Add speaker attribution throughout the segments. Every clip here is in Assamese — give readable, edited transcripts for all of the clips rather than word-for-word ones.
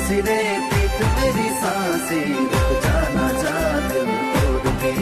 Speaker 1: सिरे पीत मेरी सांसें रुक जाना चाह दिल तोड़ के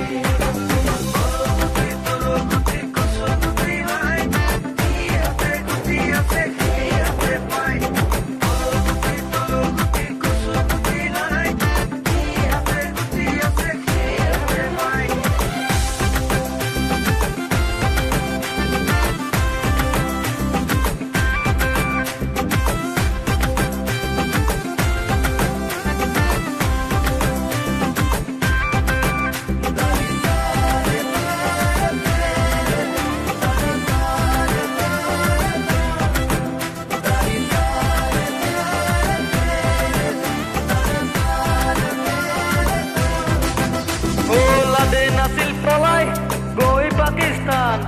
Speaker 2: পাকিস্তান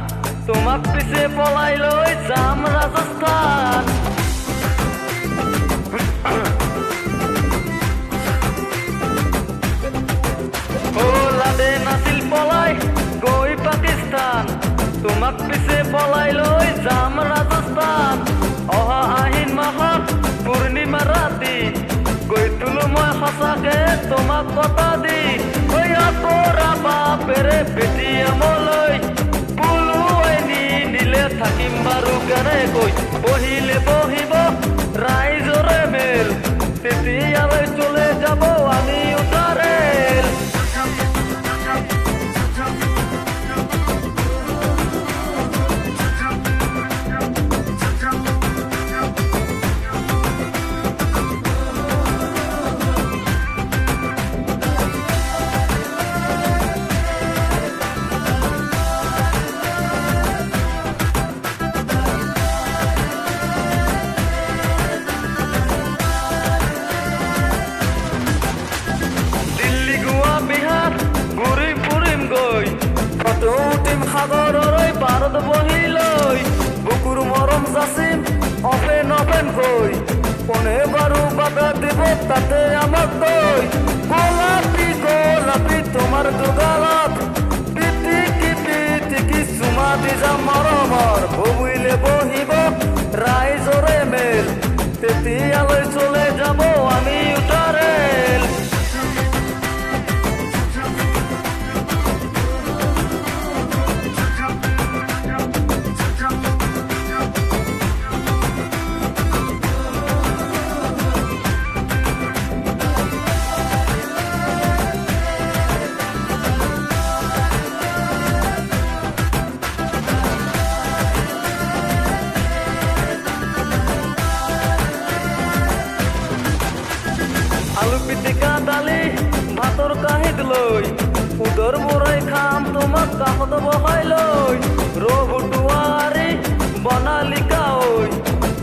Speaker 2: তোমাক পিছে পলাই লৈ যাম ৰাজস্থান লাদে নাছিল পলাই গৈ পাকিস্তান তোমাক পিছে পলাই লৈ যাম ৰাজস্থান অহা আহিন মাহত পূৰ্ণিমা ৰাতি গৈ তোলো মই সঁচাকে তোমাক কথা দি তোৰা বাপেৰে পেটিএমলৈ থাকিম বাৰু কেনেকৈ বহিলে বহিব ৰাইজৰে মেল তেতিয়ালৈ চলে যাব আমি উতাৰেল সাগৰলৈ পাৰত বহি লৈ বুকুৰ মৰম যাচিম অপেন অপেন হৈ কোনে বাৰু বাধা দিব তাতে আমাক তই গোলাপী গোলাপী তোমাৰ দুগালত পিটিকি পিটিকি চুমা দি যাম মৰমৰ বহিলে বহিব ৰাইজৰে মেল তেতিয়ালৈ চলে যাব আমি উতাৰেল আলু পিটিকা দালি ভাতৰ কাঁহীত লৈ উদৰ মূৰাই খাম তোমাক কাষত বহাই লৈ ৰঘুটুৱাৰী বনালিকা ঐ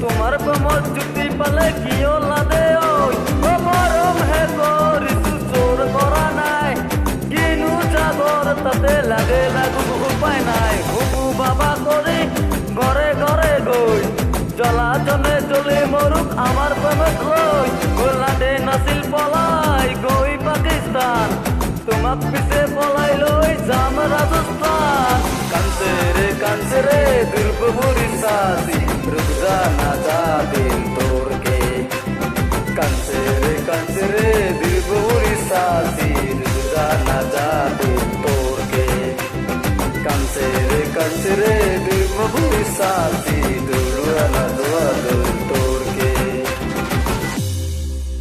Speaker 2: তোমাৰ প্ৰেমত জুতি পালে কিয় লাদে ঐ মৰম হে কৰিছো চোৰ কৰা নাই কিনো জাগৰ তাতে লাগে লাগু উপায় নাই হুকু বাবা কৰি ঘৰে ঘৰে গৈ জ্বলাজনে জ্বলে মৰুক আমাৰ প্ৰেমত লৈ লাদে নাছিল পলাই গৈ পাকিস্তান তোমাক পিছে পলাই লৈ যাম ৰাজস্থান কাঞ্চে রে দুর্বপুরি সাথী রুক জানা যা দিল তোর কে কাঞ্চে রে দুর্বপুরি সাথী রুক জানা যা দিল তোর কে কাঞ্চে রে দুর্বপুরি সাথী দুর্গানা দোয়া দিল তোর কে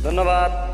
Speaker 2: ধন্যবাদ।